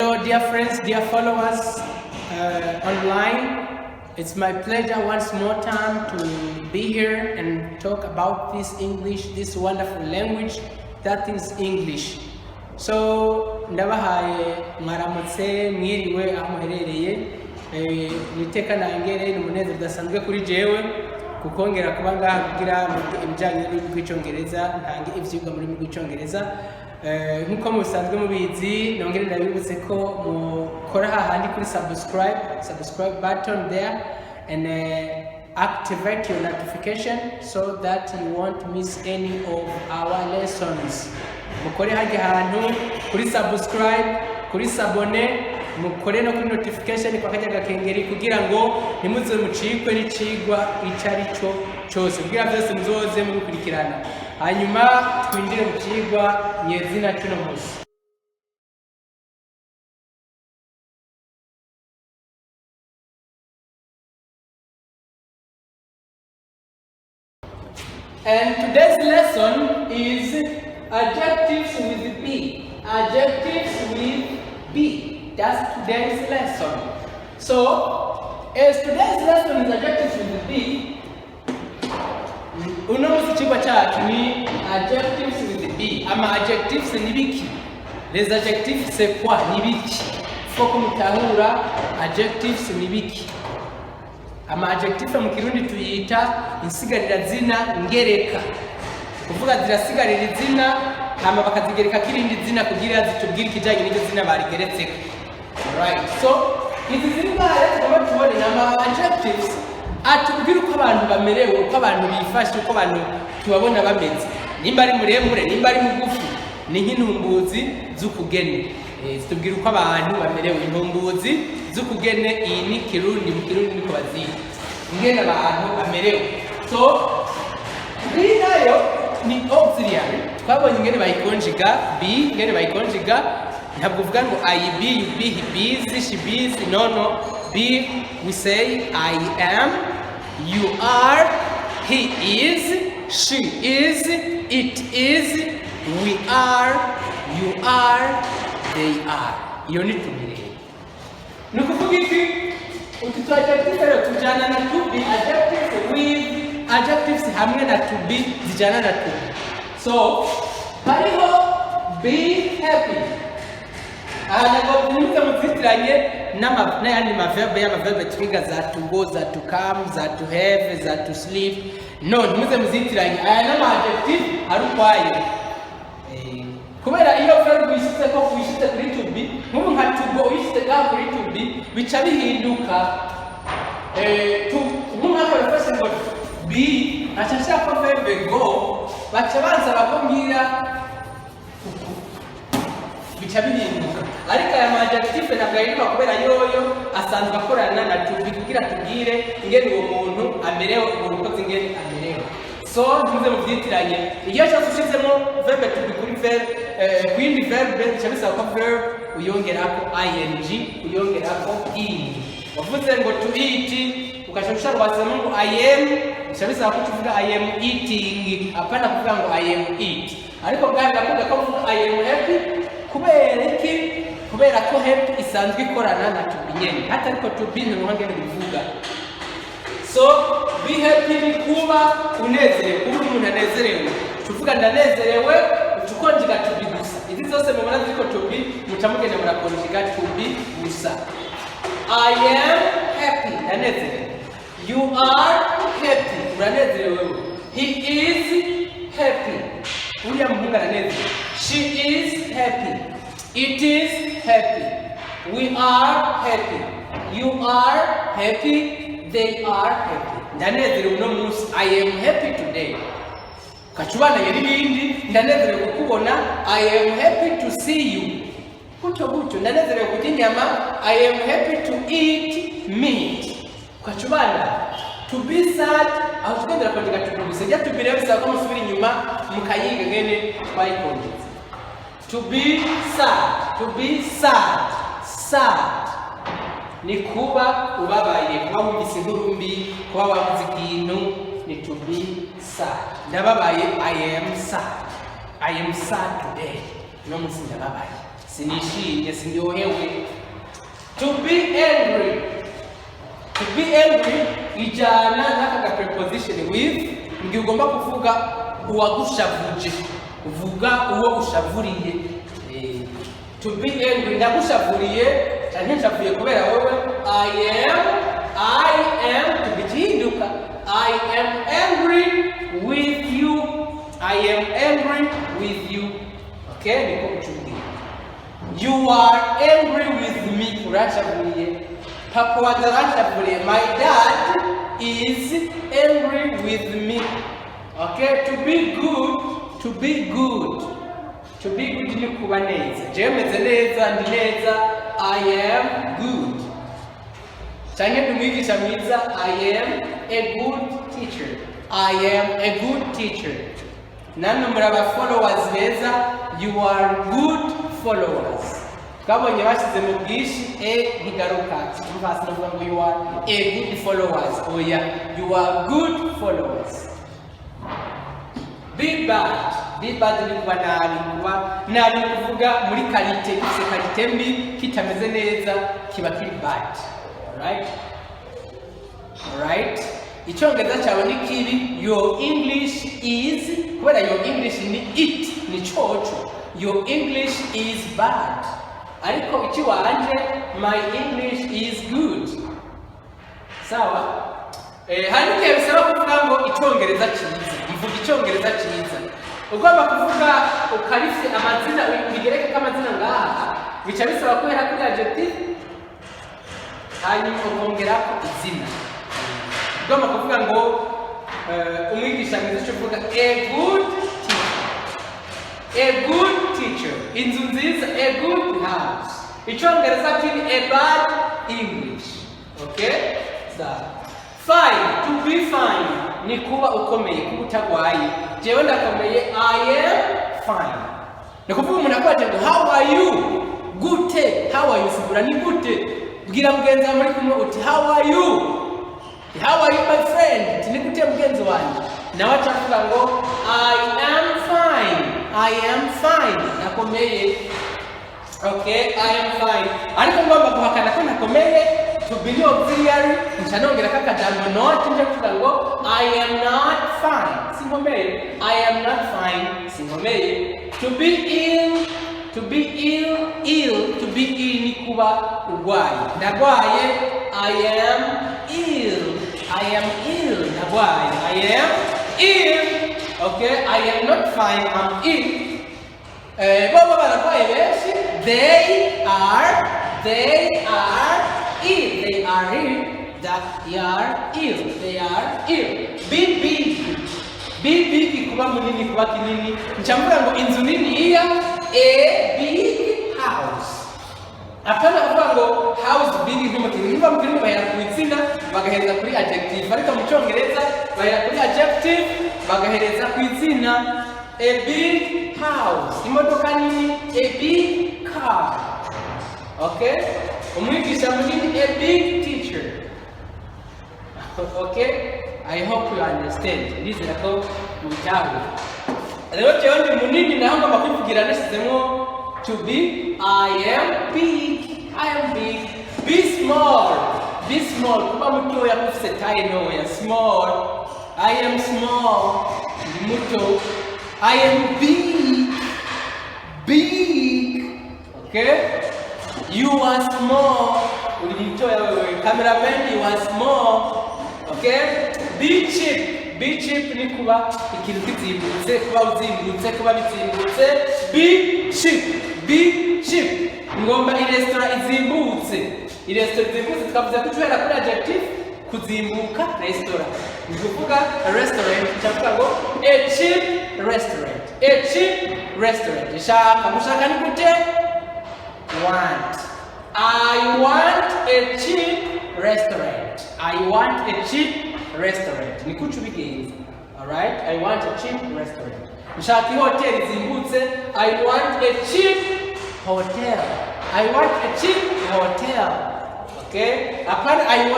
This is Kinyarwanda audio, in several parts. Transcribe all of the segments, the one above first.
So dear friends, dear followers online, it's my pleasure once more time to be here and talk about this English, this wonderful language that is English. So ndabahaye mwaramutse mwiriwe aho muherereye, niteka nangere n'umunezero udasanzwe kuri jewe kukongera kuba ngaha kugira ibijyanye n'Icyongereza, ntange ivyigwa muri rw'Icyongereza. Nkuko musanzwe mubizi, nongere ndabibutse ko mukora hahandi kuri subscribe button there and activate your notification so that you won't miss any of our lessons. Mukore haje hantu kuri subscribe, kuri sabone, mukore no kuri notification kwa kajya gakengeri kugira ngo ntimuze mucikwe n'icigwa icari cyo cyose, kugira byose muzoze mubikurikirana. Hanyuma twinjire mu cigwa nyezina cy'uno munsi. And today's lesson is adjectives with B. Adjectives with B. That's today's lesson. So, as today's lesson is adjectives with B, uno musi chigwa chacu ni adjectives with B. Ama adjectives ni biki? Les adjectives c'est quoi? Ni biki? Foko mutahura adjectives ni biki? Ama adjective mu Kirundi tuyita insigarira zina ngereka. Kuvuga zirasigarira izina hama bakazigereka kirindi zina kugira zitubwire kijanye n'iryo zina barigeretse. Alright. So, izi zina rero tubone nama adjectives atubwira uko abantu bamerewe, uko abantu bifashe, uko abantu tubabona bameze. Nimba ari muremure, nimba ari mugufi, ni nk'intumbuzi z'ukugene. Zitubwira uko abantu bamerewe, intumbuzi z'ukugene. Iyi ni Kirundi, mu Kirundi niko bazita ingene abantu bamerewe. So iyi nayo ni auxiliary. Twabonye ingene bayikonjiga be, ingene bayikonjiga. Ntabwo uvuga ngo I be, you be, he bees, she bees. No. Be, we say I am, you are, he is, she is, it is, we are, you are, they are. You need to believe. Nukuvuga iki? Utu adjectives tujana na to be, adjectives with, adjectives hamwe na to be zijana na to be. So, hariho be happy. Nako nimuze muzitiranye n'ayandi maverbe y'amaverbe twiga za to go, za to come, za to have, za to sleep. No, nimuze muzitiranye aya n'ama adjective ari ukwayo. Kubera iyo verbe ishitse ko kuyishitse kuri to be, nk'ubu nka to go ishitse kuri to be, bica bihinduka. Nk'ubu nka professor ngo be ashaka ko verbe go, baca banza bakombira bica bihinduka. Ariko aya adjective ntabwo aririmba kubera yoyo asanzwe akorana na to be kugira tubwire ingene uwo muntu amerewe, urukoze ingene amerewe. So ntuze muvyitiranye, iyo cyose ushizemo verbe to be kuri verbe kwindi verbe bica bisaba ko verbe uyongerako ing, uyongerako ing. Wavuze ngo to eat ukashobora kwasema ngo I am, bica bisaba ko tuvuga I am eating, apana kuvuga ngo I am eat. Ariko bwari ndakuvuga ko mvuga I am happy kubera iki? Kubera ko happy isanzwe ikorana na to be nyene, hata ariko to be ntuhange bivuga. So be happy ni kuba unezerewe, kuba umuntu anezerewe. Tuvuga ndanezerewe utukonjiga to be gusa. Izi zose mubona ziko to be mutamugenda murakonjiga to be gusa. I am happy, ndanezerewe. You are happy, uranezerewe. He is happy, uriya muhungu aranezerewe. She is happy. It is happy. We are happy. You are happy. They are happy. Ndanezerewe uno munsi. I am happy today. Kachubana yiribindi ndanezerewe kukubona. I am happy to see you. Kucho ndanezerewe kurya inyama. I am happy to eat meat. Kachubana to be sad. Aho tugendera kongera to be sad. To be rero bisaba ko musubira inyuma mukayiga ngene twayikonje. To be sad. To be sad. Sad. Ni kuba ubabaye, kuba wumvise inkuru mbi, kuba wabuze ikintu, ni to be sad. Ndababaye, I am sad. I am sad today. No munsi ndababaye. sinishimye sinyohewe. To be angry. To be angry ijana n'aka preposition with ngi ugomba kuvuga uwagushavuje, uvuga uwo ushavuriye. To be angry ndagushavuriye cyane nshavuye kubera wowe. I am tubihinduka. I am angry with you. I am angry with you. Okay, niko kuchungi. You are angry with me. Kurashavuriye. Papa wadarashavuriye. My dad is angry with me. Okay, to be good. To be good. To be good ni kuba neza. Jemeze neza ndi neza. I am good. Cyane tumwigisha mwiza. I am a good teacher. I am a good teacher. Namwe muraba followers beza. You are good followers. Kabonye bashize mu bwishi ntigaruka. Tumvase no ngo you are a good followers. Oya, you are good followers. Be bad. Be bad ni kuba nabi kuvuga muri kalite, ise kalite mbi kitameze neza kiba kiri bad. Alright? Icyongereza cyawe ni kibi. Your English is, kubera your English ni it, ni chocho. Your English is bad. Ariko ikiwanje, my English is good. Sawa? Hanike bisaba kuvuga ngo icyongereza cyiza. Ivuga icyongereza cyiza. Ugomba kuvuga ukarifye amazina bigereke k'amazina ngaha. Bica bisaba kwera kuri adjective. Hanyuma ukongerako izina. Ugomba kuvuga ngo umwigisha mwiza cyo kuvuga a good teacher. A good teacher. Inzu nziza, a good house. Icyongereza kiri a bad English. Okay? So, fine. To be fine ni kuba ukomeye, kuba utagwaye. Jewe ndakomeye. I am fine. Nakuvuga umuntu akwaje ngo how are you? Gute. How are you? Sigura ni gute. Bwira mugenzi muri kumwe uti how are you? How are you my friend? Tinigute mugenzi wanjye. Nawe acavuga ngo I am fine. I am fine. Nakomeye. Okay, I am fine. Ariko ngomba guhakana ko nakomeye. To be no auxiliary. Nchanongera kakajambo not nje kuvuga ngo I am not fine. Sinkomeye. I am not fine. Sinkomeye. To be ill. To be ill. To be ill ni kuba urwaye. Ndagwaye. I am ill. I am ill. Ndagwaye. I am ill. Okay, I am not fine. I'm ill. Baba baragwaye benshi. They are ill. They are ill. They are ill. Be big. Be big kuba munini kuba kinini. Nchambuga ngo inzu nini iya a big house. Apana kuvuga ngo house big nk'umukinyi. Niba mukiri bahera ku izina bagahereza kuri adjective. Ariko mu Cyongereza bahera kuri adjective bagahereza ku izina. A big house. Imodoka nini. A big car. Okay? Umwigisha munini. A big teacher. Okay? I hope you understand. Ndizera ko mutawe. Rero cyo ndi munini naho ngomba kwivugira nasizemo to be. I am big. I am big. Be small. Be small. Kuba mutoya kufise taye ntoya. Small. I am small. Ndi muto. I am big. Big. Okay? You are small. Uri mutoya wewe. Cameraman, you are small. Okay? Be cheap. Be cheap ni kuba ikintu kizimbutse, kuba uzimbutse, kuba bizimbutse. Be cheap. Be cheap. Ngomba i-restaurant izimbutse. I-restaurant izimbutse tukavuze ko tuhera kuri adjective kuzimbuka restaurant. Ni kuvuga restaurant cyangwa ngo a cheap restaurant. A cheap restaurant. Mushaka ni gute? Want. I want a cheap restaurant. I want a cheap restaurant. Ni kuchu bigenzi. Alright? I want a cheap restaurant. Mshaki hotel zimbutse. I want a cheap hotel. I want a cheap hotel. Okay? Apana I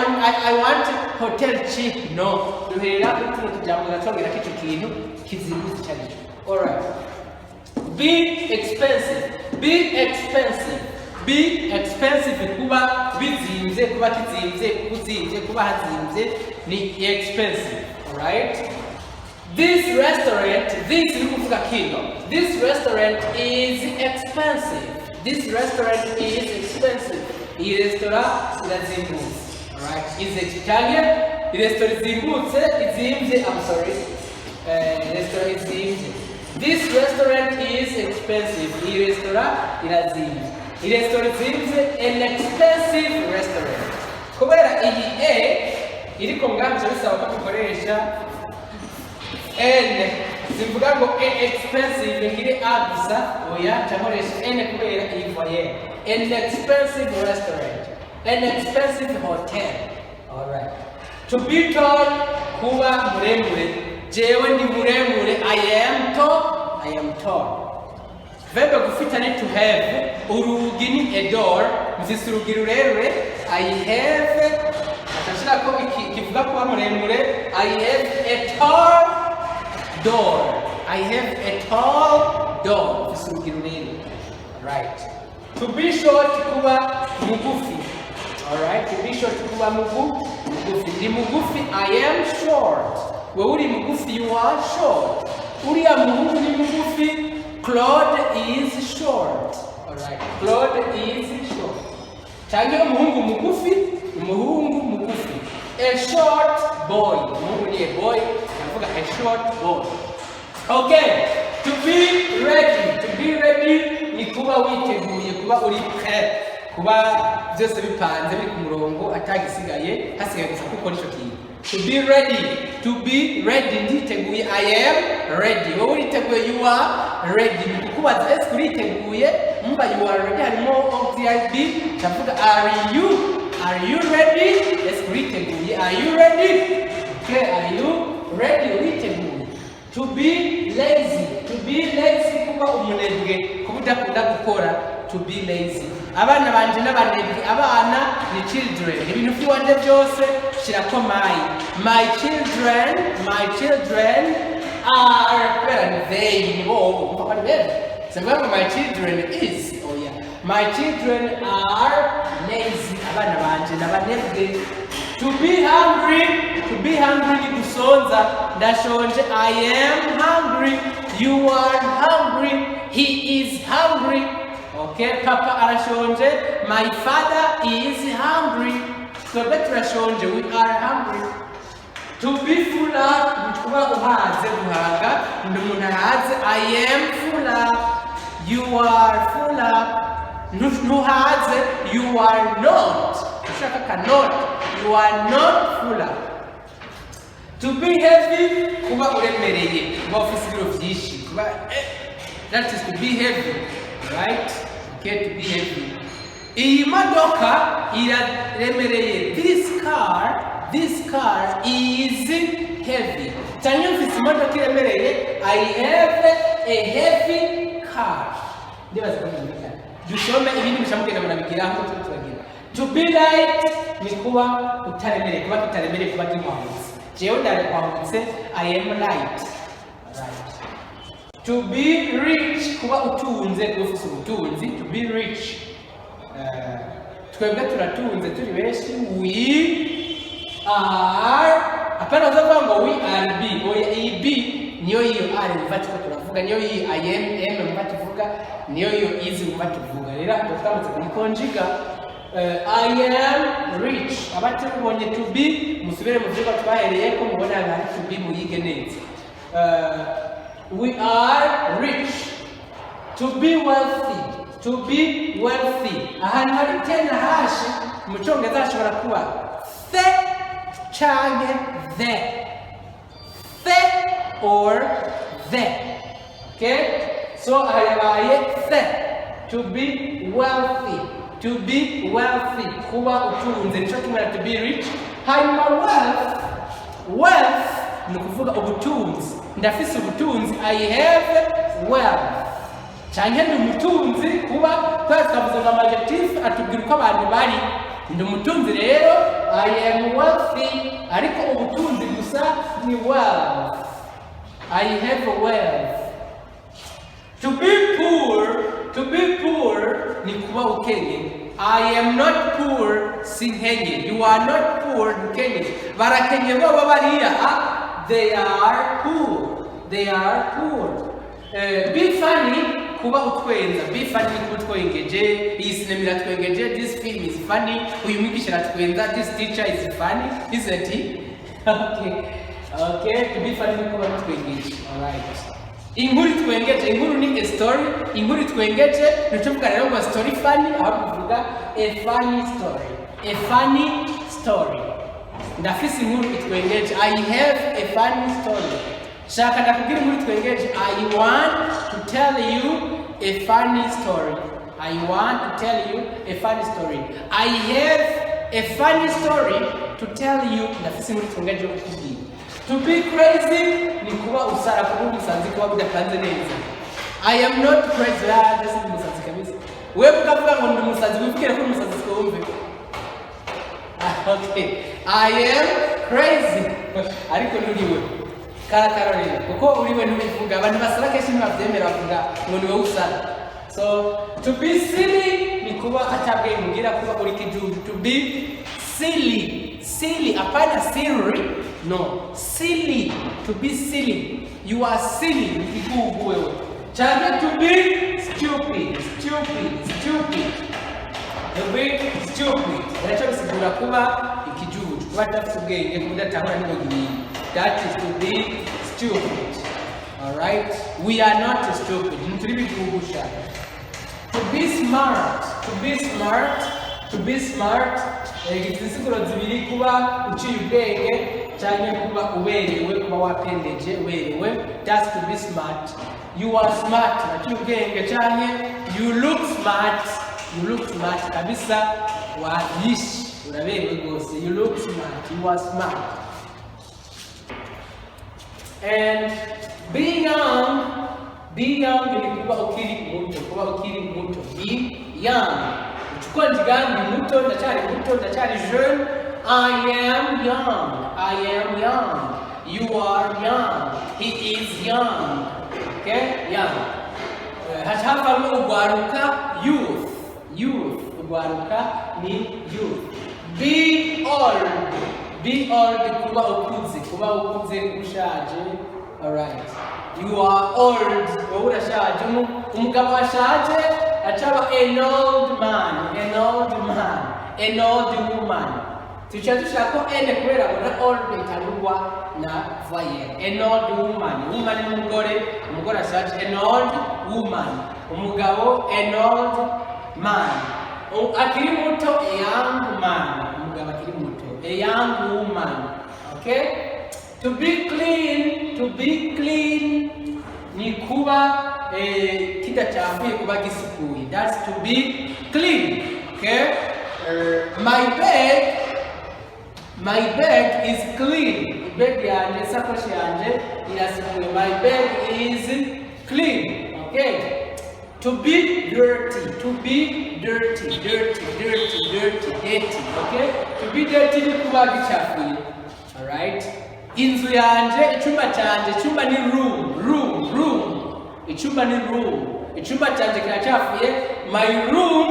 want hotel cheap. No. Duhera kutuno tujambo gatongera kitu kintu kizimbutse cyane. Alright. Be expensive. be expensive. Be expensive kuba bizimvye, kuba kizimvye, kuzimvye, kuba hazimvye ni expensive. Alright? This restaurant, this ni kuvuga kino. This restaurant is expensive. This restaurant is expensive. Iyi restaurant irazimbutse. Alright? Is expensive. Iyi restaurant izimbutse, izimvye, I'm sorry. Restaurant izimvye. This restaurant is expensive. Iyi restaurant irazimvye. Iyi restaurant izimvye, an expensive restaurant. Kubera iyi iriko ngaho bisaba ko dukoresha N. Simvuga ngo expensive ngire a gusa, oya cyakoresha N kubera iyi voyelle. An expensive restaurant, an expensive hotel. Alright. To be tall, kuba muremure. Jewe ndi muremure. I am tall. Verbe gufita ni to have. Urugi ni a door. Mfise urugi rurerure. I have. Atashira ko kivuga kuba muremure. I have a tall door. I have a tall door. Mfise urugi rurerure. Right. To be short, kuba mugufi. Alright. To be short, kuba mugufi. Ndi mugufi. I am short. Wewe uri mugufi, you are short. Uriya muhungu ni mugufi. Claude is short. Alright. Claude is short. Change umuhungu mugufi. A short boy. Umuhungu ni a boy. Navuga a short boy. Okay. To be ready. To be ready ni kuba witeguye, kuba uri prêt. Kuba byose bipanze biri ku murongo atagisigaye hasigaye gusa kuko nico kintu. To be ready. To be ready. Nditeguye. I am ready. Wowe uriteguye, you are ready. Kukubaza ese uriteguye, mba you are ready harimo OVIB. Chavuga are you ready? Yes, uriteguye. Are you ready? Okay, are you ready? Uriteguye. To be lazy. To be lazy kuba umunebwe, kuba udakunda gukora. To be lazy. Abana banje n'abanebwe. Abana ni children. Ibintu by'iwanje byose shirako my children are they bo my children is my children are lazy. Abana banje n'abanebwe. To be hungry ni gusonza. Ndashonje. I am hungry. You are hungry. He is hungry. Okay, Papa arashonje. My father is hungry. So turashonje. We are hungry. To be full up, kuba uhaze guhaga. Ndi umuntu ahaze. I am full up. You are full up. Ntuhaze. You are not. Ushaka cannot. You are not full up. To be heavy, kuba uremereye. Kuba ufise ibiro vyinshi. Kuba that is to be heavy. Right? Okay, to be heavy. Iyi modoka iraremereye. This car is heavy. Cyangwa mfise imodoka iremereye. I have a heavy car. Ndibaza ko ndabika. Dusome ibindi bishamugenda murabigira aho turagira. To be light ni kuba utaremereye, kuba tutaremereye, kuba twahutse. Jewe ndarekwahutse. I am light. Right. To be rich, kuba utunze, ufise ubutunzi. To be rich. Twebwe turatunze turi benshi. We are. Apana uzavuga ngo we are B. Oya iyi B niyo iyo are mvati ko turavuga. Niyo iyi I am mvati vuga. Niyo iyo is mvati vuga. Rero tutamutse kuyikonjiga. I am rich. Abati ubonye to be musubire mu vyigwa twahereye ko mubona hari to be muyige neza. We are rich. To be wealthy. To be wealthy. Ahantu hari tena hashi mu cyongereza hashobora kuba the canke the or the. Okay? So ayabaye the. To be wealthy. To be wealthy. Kuba utunze nico kimwe to be rich. Hanyuma wealth ni kuvuga ubutunzi. Ndafise ubutunzi. I have wealth. Cyane ndi umutunzi kuba twavuze ngo adjective atubwira uko abantu bari. Ndi umutunzi rero I am wealthy, ariko ubutunzi gusa ni wealth. I have wealth. To be poor To be poor ni kuba ukenye. I am not poor, sinkenye. You are not poor, nkenye. Barakenye baba bariya. They are poor. They are poor. Be funny, kuba utwenza. Be funny kuba utwengeje. Iyi sinema iratwengeje. This film is funny. Uyu mwigisha aratwenza. This teacher is funny. Isn't he? Okay. To be funny kuba utwengeje. Alright. Inkuru twengeje. Inkuru ni a story. Inkuru twengeje. Nutuvuga rero ngo story funny. Aho kuvuga a funny story. A funny story. Ndafise inkuru itwengeje. I have a funny story. Shaka ndakubwira inkuru twengeje. I want to tell you a funny story. I want to tell you a funny story. I have a funny story to tell you. Ndafise inkuru twengeje ukubwira. To be crazy ni kuba usara kuba umusanzi kuba bidapanze neza. I am not crazy. Just ni umusanzi kabisa. Wewe ukavuga ngo ndi umusanzi wibwira ko umusanzi twumve. Okay. I am crazy. Ariko nuriwe. Karakara rero. Kuko uriwe ntubivuga. Abantu basara kenshi ntibavyemera bavuga ngo niwe usara. So to be silly ni kuba atabwe mugira kuba uri kijuju. To be silly. Silly. Apana silly. No, silly. To be silly. You are silly. Nikikugu wewe. Chana to be stupid. Stupid. To be stupid. Unacho bisigura kuba ikijuju. Kuba tafite ubwenge kudatahura n'ibogiri. That is to be stupid. Alright? We are not stupid. Nturi bigugusha. To be smart. To be smart. Igisiguro zibiri kuba uciye ubwenge. Cyane kuba uberewe kuba wapendeje uberewe. That's to be smart. You are smart. Uciye ubwenge cyane. You look smart kabisa. Wayish uraberewe gose. You look smart. You are smart. And be young ni kuba ukiri muto. Be young. Uchukua njigambi muto, ndachari jeune. I am young. You are young. He is young. Okay? Young. Hachava ugwaruka, youth. Ugwaruka ni youth. Be old kuba ukuze ushaje. Alright. You are old. Urashaje. Umugabo ashaje achaba an old woman. Tushako ene kwera bona old itarugwa na vaye. An old woman. Woman ni umugore ashaje. An old woman. Umugabo an old man. Akiri muto a young man. Umugabo akiri muto a young woman. Okay? To be clean ni kuba kidachafuye kuba gisukuye. That's to be clean. Okay? My bag is clean. Bag yanje sakoshi yanje irasukuye. My bag is clean. Okay? To be dirty. Okay? To be dirty ni kuba gichafuye. Alright? Inzu yanje, ichumba chanje, ichumba ni room. Ichumba ni room. Ichumba chanje kinachafuye. My room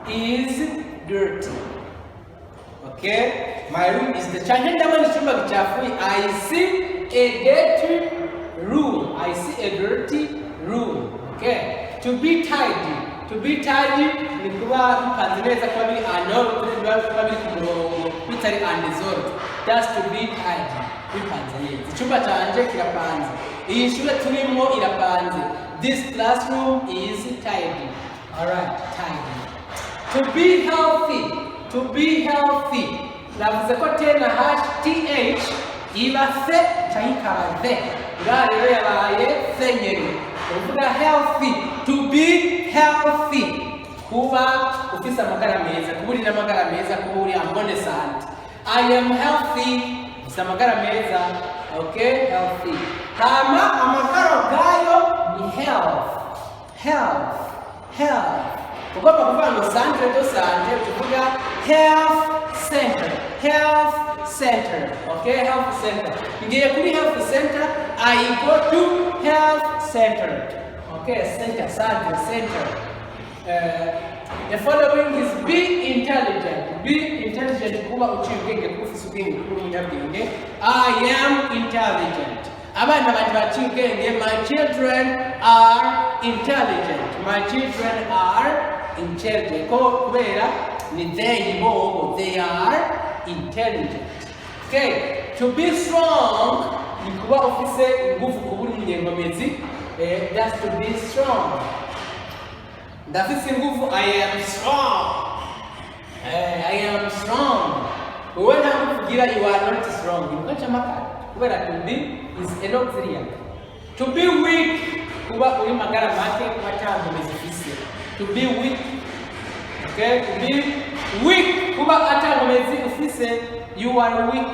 is dirty. Okay? My room is the chanje ndama ni chumba kichafuye. I see a dirty room. Okay? To be tidy ni kuba bipanze neza kuba biri kuba biri ku murongo bitari undisordered. That's to be tidy. Bipanze neza. Icyumba cyanje kirapanze. Iyi shule turimo irapanze. This classroom is tidy. Alright, tidy. To be healthy. Navuze ko tena #th iba se cyangwa the. Rero yabaye senyeri. Uvuga healthy. To be healthy. Kuba ufise amagara meza, kuburira amagara meza, kuburi ambone sante. I am healthy. Samagara meza. Okay? Healthy. Kama amagara gayo ni health. Ugoba kuvuga ngo centre do sante tuvuga health center. Okay? Health center. Ngiye kuri health center, I go to health center. Okay, center, center. The following is be intelligent. Be intelligent kuba uciye ubwenge kufise ubwenge kuri umunyabwenge. I am intelligent. Abana banje baciye ubwenge. My children are intelligent. My children are intelligent. Ko kubera ni they bo, they are intelligent. Okay, to be strong ni kuba ufise nguvu kuburi umunyengomezi. That's to be strong. Ndafise nguvu, I am strong. I am strong. When I'm kugira you are not strong. Nikocha makara. Kubera to be is an auxiliary. To be weak kuba uri magara make kuba cyangwa mezifise. To be weak. Okay, to be weak kuba atangomezi ufise, you are weak.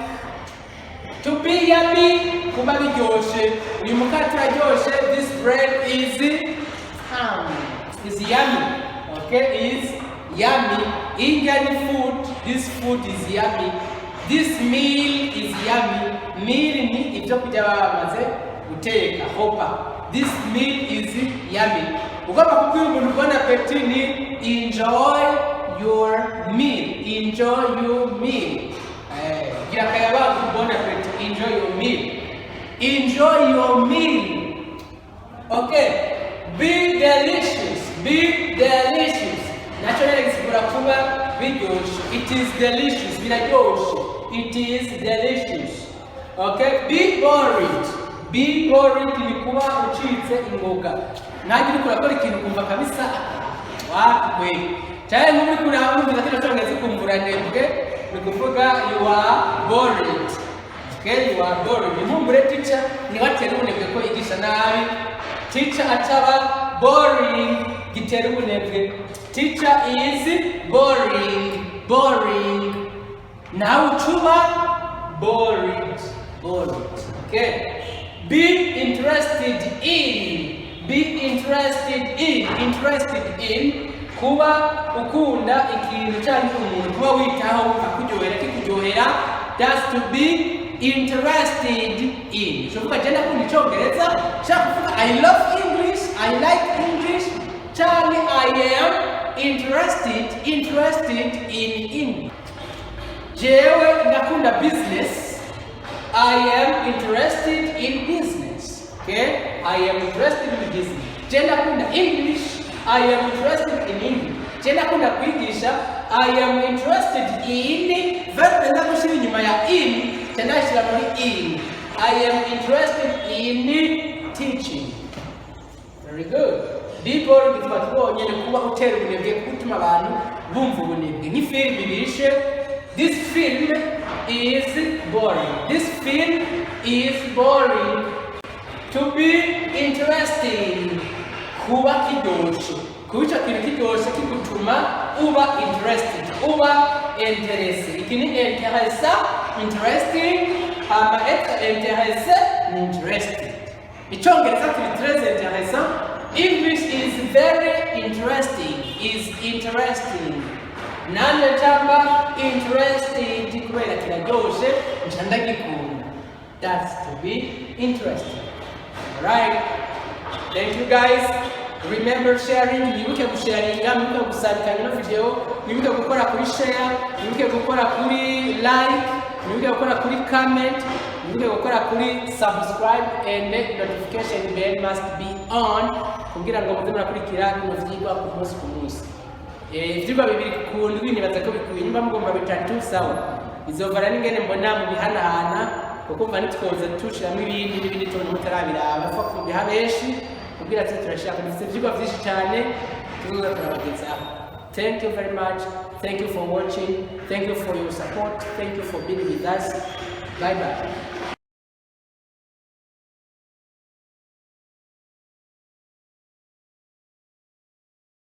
To be yummy kuba biryoshe. Uyu mukate uraryoshe. This bread is yummy. Okay, is yummy. Indian food, this food is yummy. This meal is yummy. Meal ni ibyo kurya bamaze guteka, hopa. This meal is yummy. Ugomba kubwira umuntu bon appetit ni enjoy your meal. Enjoy your meal. Gira kayaba bon appetit. Enjoy your meal. Enjoy your meal. Okay. Be delicious. Be delicious. Naturally, it's kuba biryoshe. It is delicious. Biraryoshe. It is delicious. Okay. Be boring. Be boring ni kuba ucitse ingoga. Ntagira kurakora ikintu kumva kabisa wakwe. Cyane muri kuna umva kino cyongeze kumvura nembwe. Ni kuvuga you are boring. Okay, you are boring. Ni mumbure teacher ni watera ubunebwe ko igisha nabi. Teacher ataba boring, gitera ubunebwe. Teacher is boring, boring. Now chuba boring, boring. Okay. Be interested in. Be interested in. Interested in. Kuba ukunda ikintu cyangwa umuntu kuba witaho akujyohera kikujyohera. That's to be interested in. So kuba jana kundi cyongereza shakuvuga I love English, I like English. Charlie, I am interested in English. Jewe nakunda business. I am interested in business. Okay? I am interested in business. Jana kunda English. I am interested in English. Jana kunda kwigisha. I am interested in verb ndakushira inyuma ya in. Tenashira muri in. I am interested in teaching. Very good. Be boring bituma tubonye ni kuba utera ubunebwe gutuma abantu bumva ubunebwe. Nk'ifilm ibishe. This film is boring. This film is boring. To be interesting. Kuba kiryoshe. Kuba icyo kintu kiryoshe kigutuma uba interested. Uba interested. Iki ni interesa, interesting. Hama interese ni interested. Icyongereza kiri très intéressant. English is very interesting. Is interesting. Nane chamba interested kubera kiraryoshe ncandagikunda. That's to be interesting. Alright. Thank you guys. Remember sharing. Nibuke gusharinga, nibuke gusabikana ino video, nibuke gukora kuri share, nibuke gukora kuri like, nibuke gukora kuri comment, nibuke gukora kuri subscribe, and notification bell must be on kugira ngo muze murakurikira bino vyigwa ku munsi ku munsi. Ivyigwa bibiri ku ndwi nibaza ko bikuye nyuma mugomba bitatu sawa. Izovara n'ingene mbona mu bihanahana kuko mva nitwoze tushiramo ibindi tuntu mutarabiraba fa kubiha benshi kugira ati turashaka dufite ivyigwa vyinshi cyane tuzoza turabagezaho. Thank you very much. Thank you for watching. Thank you for your support. Thank you for being with us. Bye bye.